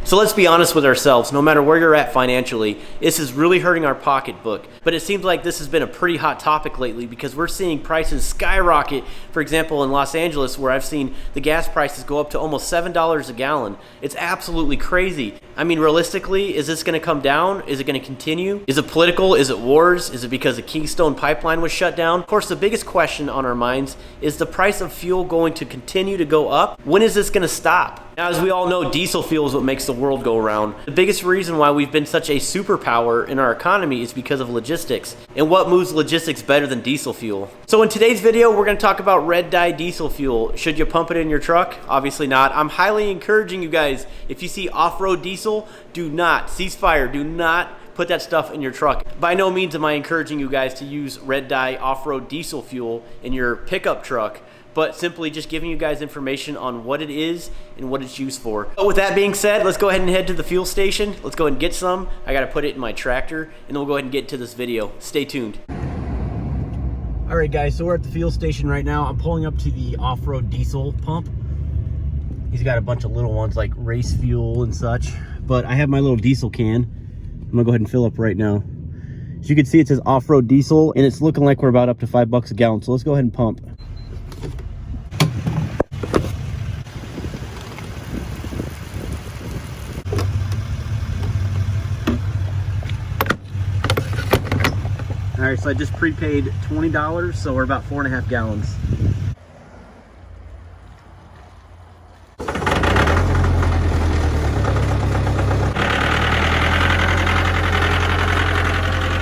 So let's be honest with ourselves, no matter where you're at financially, this is really hurting our pocketbook. But it seems like this has been a pretty hot topic lately because we're seeing prices skyrocket. For example, in Los Angeles, where I've seen the gas prices go up to almost $7 a gallon. It's absolutely crazy. I mean, realistically, is this gonna come down? Is it gonna continue? Is it political? Is it wars? Is it because the Keystone pipeline was shut down? Of course, the biggest question on our minds is the price of fuel going to continue to go up? When is this gonna stop? Now, as we all know, diesel fuel is what makes the world go around. The biggest reason why we've been such a superpower in our economy is because of logistics. And what moves logistics better than diesel fuel? So in today's video, we're gonna talk about red dye diesel fuel. Should you pump it in your truck? Obviously not. I'm highly encouraging you guys, if you see off-road diesel, do not, cease fire, do not put that stuff in your truck. By no means am I encouraging you guys to use red dye off-road diesel fuel in your pickup truck, but simply just giving you guys information on what it is and what it's used for. But with that being said, let's go ahead and head to the fuel station. Let's go ahead and get some. I gotta put it in my tractor, and then we'll go ahead and get to this video. Stay tuned. All right, guys, so we're at the fuel station right now. I'm pulling up to the off-road diesel pump. He's got a bunch of little ones like race fuel and such, but I have my little diesel can. I'm gonna go ahead and fill up right now. As you can see, it says off-road diesel, and it's looking like we're about up to $5 a gallon, so let's go ahead and pump. All right, so I just prepaid $20, so we're about 4.5 gallons.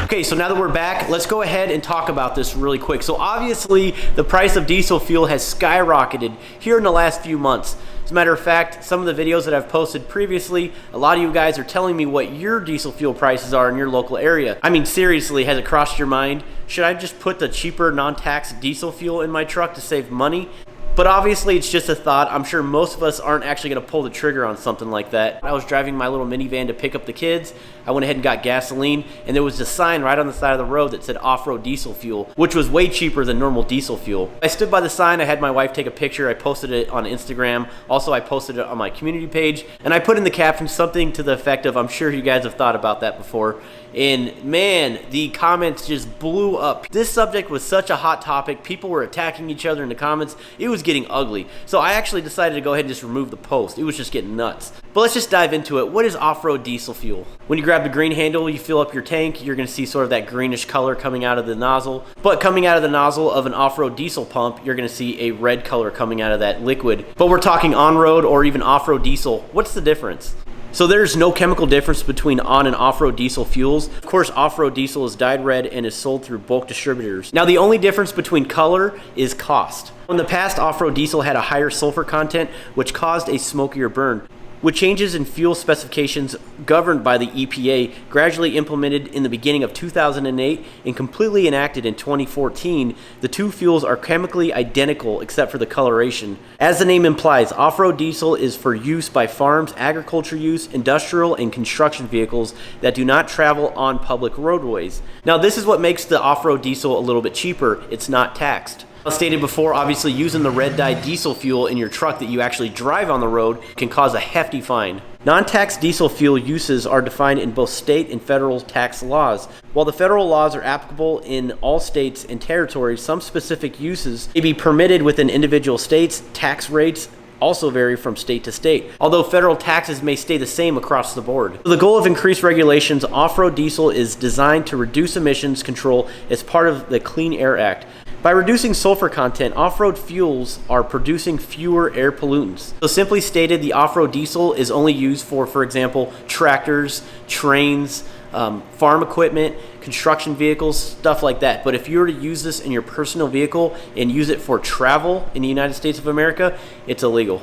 Okay, so now that we're back, let's go ahead and talk about this really quick. So obviously, the price of diesel fuel has skyrocketed here in the last few months. As a matter of fact, some of the videos that I've posted previously, a lot of you guys are telling me what your diesel fuel prices are in your local area. I mean, seriously, has it crossed your mind? Should I just put the cheaper non-tax diesel fuel in my truck to save money? But obviously, it's just a thought. I'm sure most of us aren't actually gonna pull the trigger on something like that. I was driving my little minivan to pick up the kids. I went ahead and got gasoline, and there was a sign right on the side of the road that said off-road diesel fuel, which was way cheaper than normal diesel fuel. I stood by the sign, I had my wife take a picture, I posted it on Instagram. Also, I posted it on my community page, and I put in the caption something to the effect of, I'm sure you guys have thought about that before. And man, the comments just blew up. This subject was such a hot topic. People were attacking each other in the comments. It was getting ugly. So I actually decided to go ahead and just remove the post. It was just getting nuts. But let's just dive into it. What is off-road diesel fuel? When you grab the green handle, you fill up your tank, you're gonna see sort of that greenish color coming out of the nozzle. But coming out of the nozzle of an off-road diesel pump, you're gonna see a red color coming out of that liquid. But we're talking on-road or even off-road diesel. What's the difference? So there's no chemical difference between on and off-road diesel fuels. Of course, off-road diesel is dyed red and is sold through bulk distributors. Now, the only difference between color is cost. In the past, off-road diesel had a higher sulfur content, which caused a smokier burn. With changes in fuel specifications governed by the EPA gradually implemented in the beginning of 2008 and completely enacted in 2014, the two fuels are chemically identical except for the coloration. As the name implies, off-road diesel is for use by farms, agriculture use, industrial, and construction vehicles that do not travel on public roadways. Now, this is what makes the off-road diesel a little bit cheaper. It's not taxed. As stated before, obviously using the red dye diesel fuel in your truck that you actually drive on the road can cause a hefty fine. Non-tax diesel fuel uses are defined in both state and federal tax laws. While the federal laws are applicable in all states and territories, some specific uses may be permitted within individual states. Tax rates also vary from state to state, although federal taxes may stay the same across the board. The goal of increased regulations, off-road diesel is designed to reduce emissions control as part of the Clean Air Act. By reducing sulfur content, off-road fuels are producing fewer air pollutants. So simply stated, the off-road diesel is only used for example, tractors, trains, farm equipment, construction vehicles, stuff like that. But if you were to use this in your personal vehicle and use it for travel in the United States of America, it's illegal.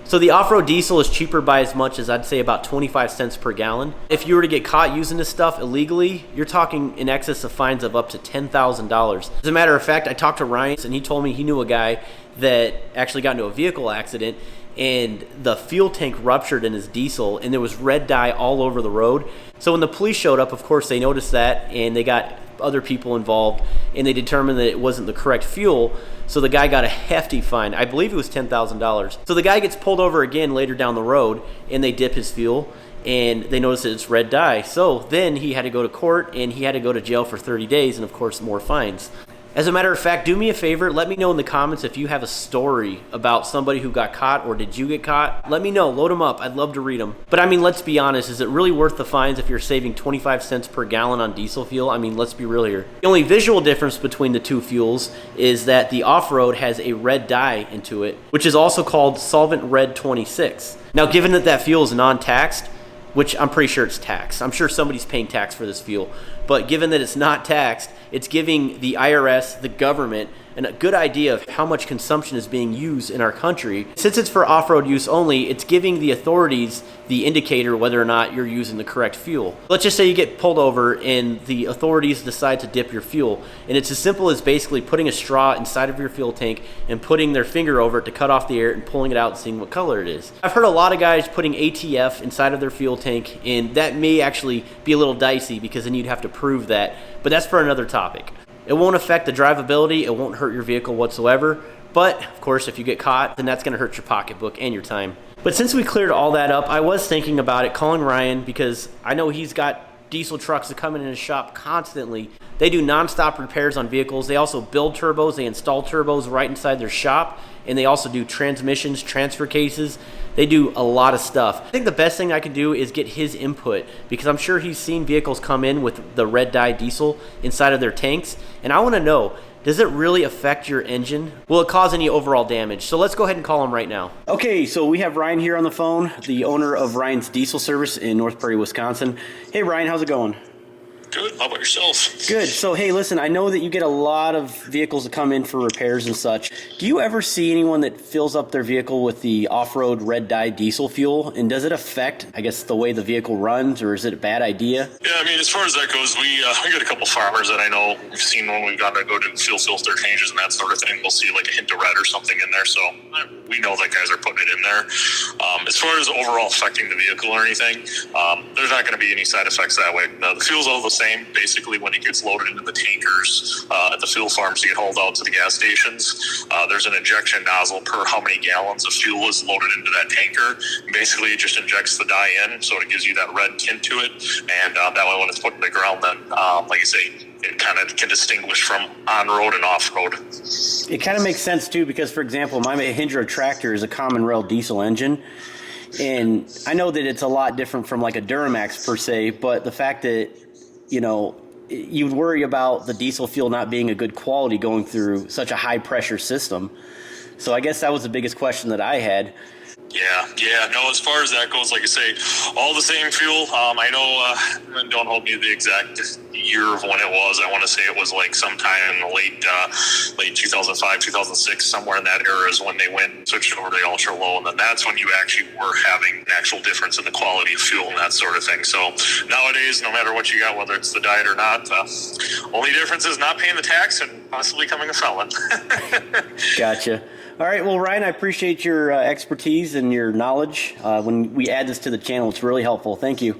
So the off-road diesel is cheaper by as much as I'd say about 25 cents per gallon. If you were to get caught using this stuff illegally, you're talking in excess of fines of up to $10,000. As a matter of fact, I talked to Ryan and he told me he knew a guy that actually got into a vehicle accident and the fuel tank ruptured in his diesel and there was red dye all over the road. So when the police showed up, of course, they noticed that and they got other people involved and they determined that it wasn't the correct fuel. So the guy got a hefty fine. I believe it was $10,000. So the guy gets pulled over again later down the road and they dip his fuel and they noticed that it's red dye. So then he had to go to court, and he had to go to jail for 30 days, and of course more fines. As a matter of fact, do me a favor, let me know in the comments if you have a story about somebody who got caught, or did you get caught? Let me know, load them up, I'd love to read them. But I mean, let's be honest, is it really worth the fines if you're saving 25 cents per gallon on diesel fuel? I mean, let's be real here. The only visual difference between the two fuels is that the off-road has a red dye into it, which is also called solvent red 26. Now, given that that fuel is non-taxed, which I'm pretty sure it's taxed. I'm sure somebody's paying tax for this fuel. But given that it's not taxed, it's giving the IRS, the government, a good idea of how much consumption is being used in our country. Since it's for off-road use only, it's giving the authorities the indicator whether or not you're using the correct fuel. Let's just say you get pulled over and the authorities decide to dip your fuel. And it's as simple as basically putting a straw inside of your fuel tank and putting their finger over it to cut off the air and pulling it out and seeing what color it is. I've heard a lot of guys putting ATF inside of their fuel tank, and that may actually be a little dicey because then you'd have to prove that. But that's for another topic. It won't affect the drivability, it won't hurt your vehicle whatsoever, but of course if you get caught, then that's going to hurt your pocketbook and your time. But since we cleared all that up, I was thinking about it, calling Ryan, because I know he's got diesel trucks that come in his shop constantly. They do non-stop repairs on vehicles. They also build turbos, they install turbos right inside their shop, and they also do transmissions, transfer cases. They do a lot of stuff. I think the best thing I can do is get his input, because I'm sure he's seen vehicles come in with the red dye diesel inside of their tanks, and I want to know, does it really affect your engine? Will it cause any overall damage? So let's go ahead and call him right now. Okay, so we have Ryan here on the phone, the owner of Ryan's Diesel Service in North Prairie, Wisconsin. Hey Ryan, how's it going? Good. How about yourself? Good. So, hey, listen, I know that you get a lot of vehicles that come in for repairs and such. Do you ever see anyone that fills up their vehicle with the off-road red dye diesel fuel? And does it affect, I guess, the way the vehicle runs, or is it a bad idea? Yeah, I mean, as far as that goes, we got a couple farmers that I know we've seen when we've got to go do fuel filter changes and that sort of thing. We'll see like a hint of red or something in there. So we know that guys are putting it in there. As far as overall affecting the vehicle or anything, there's not going to be any side effects that way. The fuel's all the same. Basically, when it gets loaded into the tankers at the fuel farms to get hauled out to the gas stations, there's an injection nozzle per how many gallons of fuel is loaded into that tanker. Basically, it just injects the dye in, so it gives you that red tint to it. And that way, when it's put in the ground, then, like I say, it kind of can distinguish from on-road and off-road. It kind of makes sense, too, because, for example, my Mahindra tractor is a common rail diesel engine. And I know that it's a lot different from like a Duramax per se, but the fact that, you know, you'd worry about the diesel fuel not being a good quality going through such a high pressure system. So I guess that was the biggest question that I had. Yeah, no, as far as that goes, like I say, all the same fuel. I know, don't hold me to the exact year of when it was. I want to say it was like sometime in the late 2005, 2006, somewhere in that era is when they switched over to the ultra low, and then that's when you actually were having an actual difference in the quality of fuel and that sort of thing. So nowadays, no matter what you got, whether it's the diet or not, only difference is not paying the tax and possibly becoming a felon. Gotcha. All right, well, Ryan, I appreciate your expertise and your knowledge. When we add this to the channel, it's really helpful. Thank you.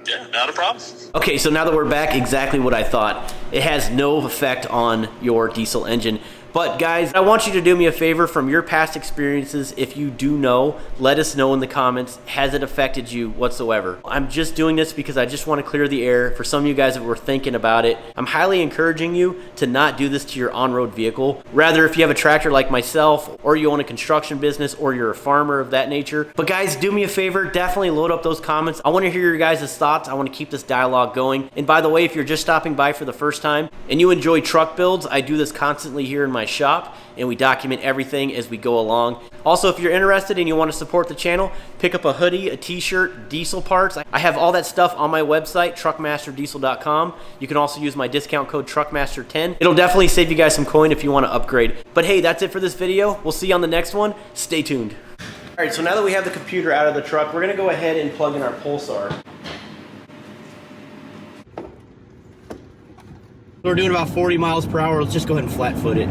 Yeah, not a problem. Okay, so now that we're back, exactly what I thought. It has no effect on your diesel engine. But guys, I want you to do me a favor from your past experiences. If you do know, let us know in the comments. Has it affected you whatsoever? I'm just doing this because I just want to clear the air for some of you guys that were thinking about it. I'm highly encouraging you to not do this to your on-road vehicle. Rather, if you have a tractor like myself, or you own a construction business, or you're a farmer of that nature. But guys, do me a favor, definitely load up those comments. I want to hear your guys' thoughts. I want to keep this dialogue going. And by the way, if you're just stopping by for the first time and you enjoy truck builds, I do this constantly here in my shop, and we document everything as we go along. Also, if you're interested and you want to support the channel, pick up a hoodie, a t-shirt, diesel parts. I have all that stuff on my website, truckmasterdiesel.com. You can also use my discount code truckmaster10. It'll definitely save you guys some coin if you want to upgrade. But hey, that's it for this video. We'll see you on the next one. Stay tuned. All right, so now that we have the computer out of the truck, we're going to go ahead and plug in our pulsar. We're doing about 40 miles per hour. Let's just go ahead and flat foot it.